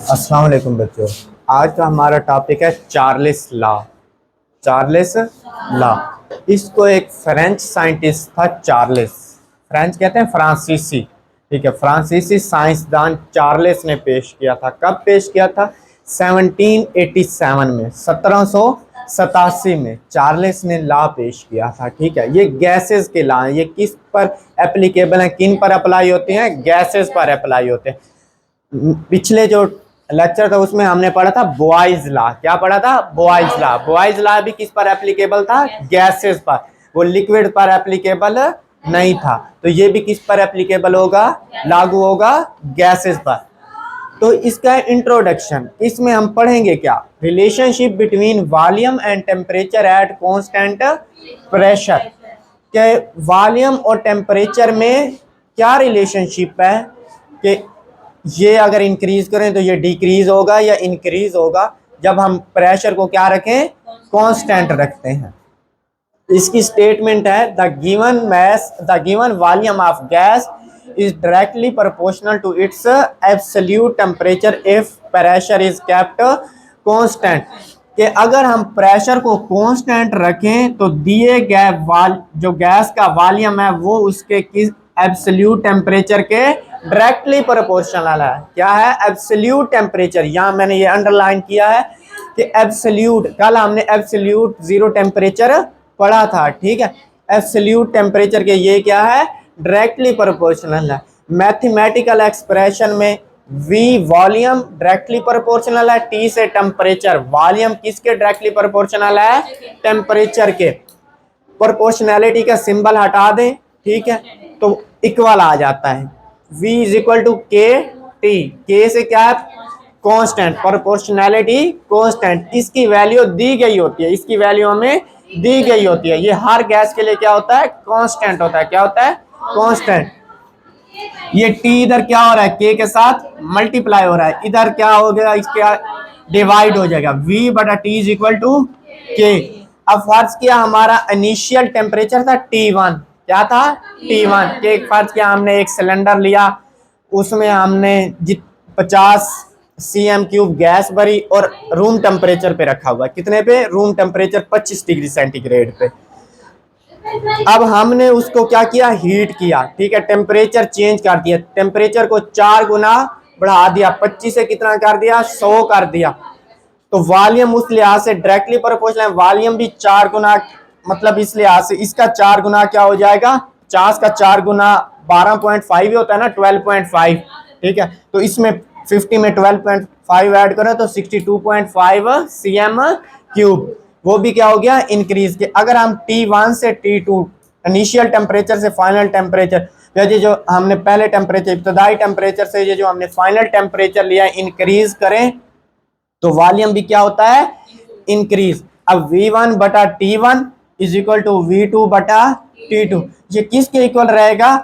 अस्सलाम वालेकुम बच्चों। आज का हमारा टॉपिक है चार्ल्स लॉ। चार्ल्स लॉ, इसको एक फ्रेंच साइंटिस्ट था चार्ल्स, फ्रेंच कहते हैं फ्रांसीसी, ठीक है, फ्रांसीसी साइंसदान चार्ल्स ने पेश किया था। कब पेश किया था? 1787 में, 1787 में चार्ल्स ने लॉ पेश किया था। ठीक है, ये गैसेस के लॉ हैं। ये किस पर एप्लीकेबल हैं, किन पर अप्लाई होते हैं? गैसेस पर अप्लाई होते हैं। पिछले जो लेक्चर था उसमें हमने पढ़ा था बॉयज लॉ। क्या पढ़ा था? Boys law. बॉयज लॉ भी किस पर एप्लीकेबल था? गैसेस पर। वो लिक्विड पर एप्लीकेबल नहीं था। तो ये भी किस पर एप्लीकेबल होगा? लागू होगा गैसेस पर। तो इसका इंट्रोडक्शन, इसमें हम पढ़ेंगे क्या? Relationship between volume and temperature at constant pressure. के वॉल्यूम और टेम्परेचर में क्या रिलेशनशिप है कि ये अगर इंक्रीज करें तो ये डिक्रीज होगा या इंक्रीज होगा जब हम प्रेशर को क्या रखें? कांस्टेंट रखते हैं। इसकी स्टेटमेंट है the given volume of gas is directly proportional to its absolute temperature if pressure is kept constant. कि अगर हम प्रेशर को कांस्टेंट रखें तो दिए गए जो गैस का वॉल्यूम है वो उसके किस एब्सोल्यूट टेम्परेचर के डायरेक्टली प्रोपोर्शनल है। क्या है? Absolute temperature. यहाँ मैंने ये अंडरलाइन किया है कि एब्सोल्यूट, कल हमने एब्सोल्यूट जीरो टेम्परेचर पढ़ा था। ठीक है, एब्सोल्यूट टेम्परेचर के ये क्या है? डायरेक्टली प्रोपोर्शनल है। मैथमेटिकल एक्सप्रेशन में V वॉल्यूम डायरेक्टली प्रोपोर्शनल है T से टेम्परेचर। वॉल्यूम किसके डायरेक्टली प्रोपोर्शनल है? टेम्परेचर के। प्रोपोर्शनैलिटी का सिंबल हटा दें, ठीक है, तो इक्वल आ जाता है। V इज इक्वल टू के टी। के से क्या है? कांस्टेंट। प्रोपोर्शनैलिटी कांस्टेंट, इसकी वैल्यू दी गई होती है, इसकी वैल्यू हमें दी गई होती है। ये हर गैस के लिए क्या होता है? कांस्टेंट होता है। क्या होता है? कांस्टेंट। ये T इधर क्या हो रहा है? K के साथ मल्टीप्लाई हो रहा है, इधर क्या हो गया? इसके डिवाइड हो जाएगा। V बटा T is equal to K। अब फर्ज किया हमारा इनिशियल टेम्परेचर था T1। क्या था? T1। के फर्ज किया हमने एक सिलेंडर लिया, उसमें हमने 50 cm³ गैस भरी और रूम टेम्परेचर पे रखा हुआ। कितने पे? रूम टेम्परेचर 25 डिग्री सेंटीग्रेड पे। अब हमने उसको क्या किया? हीट किया। ठीक है, टेम्परेचर चेंज कर दिया, टेम्परेचर को 4 गुना बढ़ा दिया, 25 से कितना कर दिया? 100 कर दिया। तो वॉल्यूम उस लिहाज से डायरेक्टली प्रोपोर्शनल है। वॉल्यूम भी 4 गुना, मतलब इस लिहाज से इसका 4 गुना क्या हो जाएगा? 50 का 4 गुना 12.5 ही होता है ना, 12.5। ठीक है, तो इसमें 50 में 12.5 ऐड करो तो 62.5 cm³। वो भी क्या हो गया? इंक्रीज के। अगर हम T1 से T2 इनिशियल टेम्परेचर से फाइनल टेम्परेचर, ये जो हमने पहले टेम्परेचर, इब्तदाई टेम्परेचर से ये जो हमने फाइनल टेम्परेचर लिया, इंक्रीज करें तो वॉल्यूम भी क्या होता है? इंक्रीज। अब V1 बटा T1 is equal to V2 बटा T2। ये किसके इक्वल रहेगा?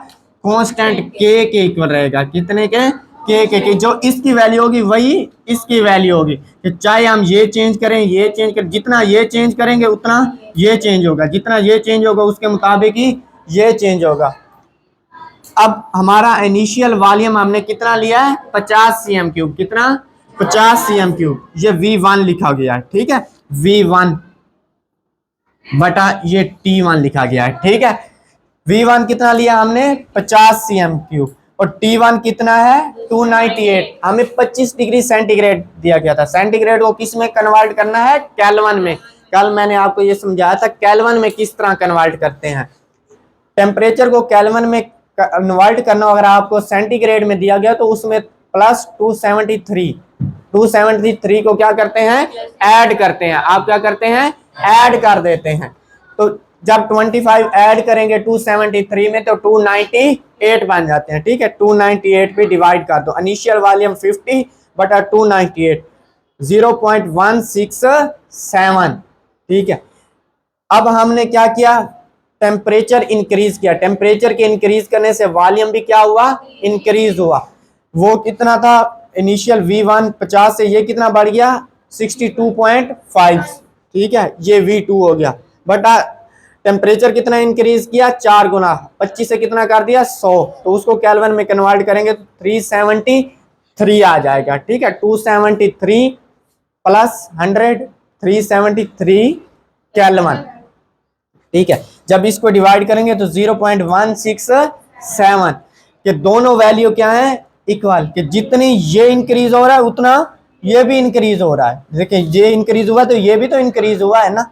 कांस्टेंट K के इक्वल रहेगा। कितने के? K के। जो इसकी वैल्यू होगी वही इसकी वैल्यू होगी। कि चाहे हम ये चेंज करें, ये चेंज करें, जितना ये चेंज करेंगे उतना ये चेंज होगा, जितना ये चेंज होगा उसके मुताबिक ही ये चेंज होगा। अब हमारा इनिशियल वॉल्यूम हमने कितना लिया है? 50 cm³। कितना? 50 cm³। ये V1 लिखा गया है। ठीक है, V1 बटा ये T1 लिखा गया है। ठीक है, V1 कितना लिया हमने? 50 cm³। और T1 कितना है? 298। हमें 25 डिग्री सेंटीग्रेड दिया गया था। सेंटीग्रेड को किस में कन्वर्ट करना है? केल्विन में। कल मैंने आपको ये समझाया था केल्विन में किस तरह कन्वर्ट करते हैं। टेम्परेचर को केल्विन में कन्वर्ट करना, अगर आपको सेंटीग्रेड में दिया गया तो उसमें प्लस 273 को क्या करते हैं? ऐड करते हैं। आप क्या करते हैं? ऐड कर देते हैं। तो जब 25 ऐड करेंगे 273 में तो 298 बन जाते हैं। ठीक है, 298 पे डिवाइड कर दो। इनिशियल वॉल्यूम 50 बटा 298, 0.167। ठीक है, अब हमने क्या किया? टेम्परेचर इंक्रीज किया। टेम्परेचर के इंक्रीज करने से वॉल्यूम भी क्या हुआ? इंक्रीज हुआ। वो कितना था? इनिशियल V1 50 से ये कितना बढ़ गया? 62.5। ठीक है, ये V2 हो गया बटा टेम्परेचर कितना इंक्रीज किया, 4 गुना, 25 से कितना कर दिया 100, तो उसको केल्विन में कन्वर्ट करेंगे तो 373 आ जाएगा। ठीक है, 273 प्लस 100, 373 केल्विन। ठीक है, जब इसको डिवाइड करेंगे तो 0.167 के दोनों वैल्यू क्या है, इक्वल, कि जितनी ये इंक्रीज हो रहा है उतना ये भी इंक्रीज हो रहा है। देखिए ये इंक्रीज हुआ तो ये भी तो इंक्रीज हुआ है ना।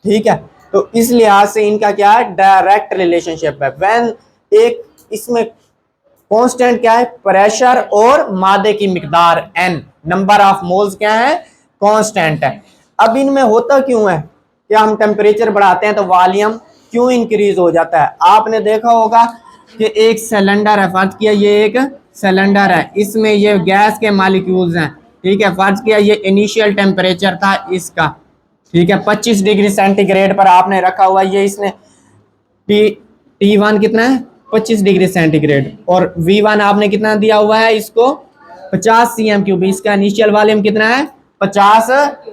ठीक है, तो इस लिहाज से इनका क्या है, डायरेक्ट रिलेशनशिप है। व्हेन एक इसमें कांस्टेंट क्या है, प्रेशर और मादे की मिकदार n, नंबर ऑफ मोल्स क्या है, कांस्टेंट है। अब इनमें होता क्यों है कि हम टेम्परेचर बढ़ाते हैं तो वॉल्यूम क्यों इंक्रीज हो जाता है। आपने देखा होगा कि एक सिलेंडर है, फर्ज किया ये एक सिलेंडर है, इसमें ये गैस के मॉलिक्यूल्स हैं। ठीक है, फर्ज किया ये इनिशियल टेम्परेचर था इसका, ठीक है 25 डिग्री सेंटीग्रेड पर आपने रखा हुआ, ये इसने T1 कितना है 25 डिग्री सेंटीग्रेड, और V1 आपने कितना दिया हुआ है इसको 50 cm3, इसका इनिशियल वॉल्यूम कितना है 50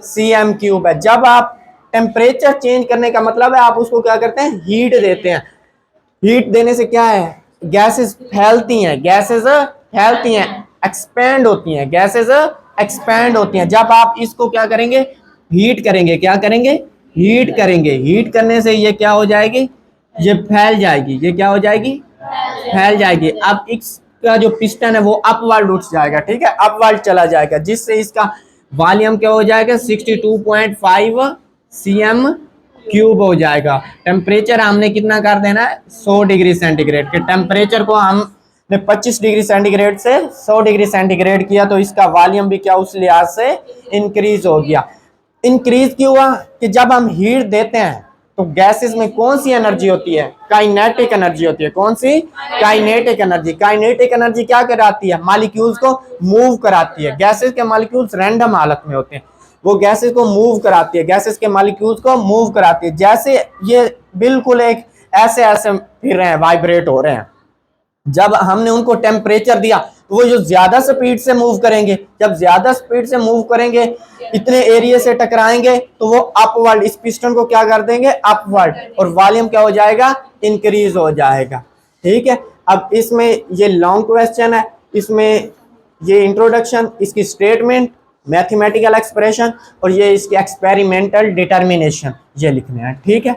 cm3 है। जब आप टेम्परेचर चेंज करने का मतलब है आप उसको क्या करते हैं, हीट देते हैं। हीट देने से क्या है, गैसेस फैलती हैं, गैसेस फैलती हैं, एक्सपेंड होती हैं, गैसेस एक्सपेंड होती हैं। जब आप इसको क्या करेंगे, हीट करेंगे, क्या करेंगे, हीट करेंगे, हीट करने से ये क्या हो जाएगी, ये फैल जाएगी, ये क्या हो जाएगी, फैल जाएगी। अब इसका जो पिस्टन है वो अपवर्ड उठ जाएगा, ठीक है, अपवर्ड चला जाएगा, जिससे इसका वॉल्यूम क्या हो जाएगा 62.5 cm3 हो जाएगा। टेम्परेचर हमने कितना कर देना है 100 डिग्री सेंटीग्रेड के टेम्परेचर को हमने 25 डिग्री सेंटीग्रेड से 100 डिग्री सेंटीग्रेड किया, तो इसका वॉल्यूम भी क्या उस लिहाज से इंक्रीज हो गया। इंक्रीज क्यों हुआ कि जब हम हीट देते हैं तो गैसेस में कौन सी एनर्जी होती है, काइनेटिक एनर्जी होती है। कौन सी, काइनेटिक एनर्जी। काइनेटिक एनर्जी क्या कराती है, मॉलिक्यूल्स को मूव कराती है। गैसेस के मॉलिक्यूल्स रैंडम हालत में होते हैं, वो गैसेस को मूव कराती है, गैसेस के मॉलिक्यूल्स को मूव कराती है। जैसे ये बिल्कुल एक ऐसे ऐसे फिर रहे हैं, वाइब्रेट हो रहे हैं, जब हमने उनको टेम्परेचर दिया तो वो जो ज्यादा स्पीड से मूव करेंगे, जब ज्यादा स्पीड से मूव करेंगे इतने एरिया से टकराएंगे तो वो अपवर्ड, इस पिस्टन को क्या कर देंगे, अपवर्ड, और वॉल्यूम क्या हो जाएगा, इंक्रीज हो जाएगा। ठीक है, अब इसमें ये लॉन्ग क्वेश्चन है, इसमें ये इंट्रोडक्शन, इसकी स्टेटमेंट, मैथमेटिकल एक्सप्रेशन और ये इसके एक्सपेरिमेंटल डिटर्मिनेशन ये लिखने हैं। ठीक है।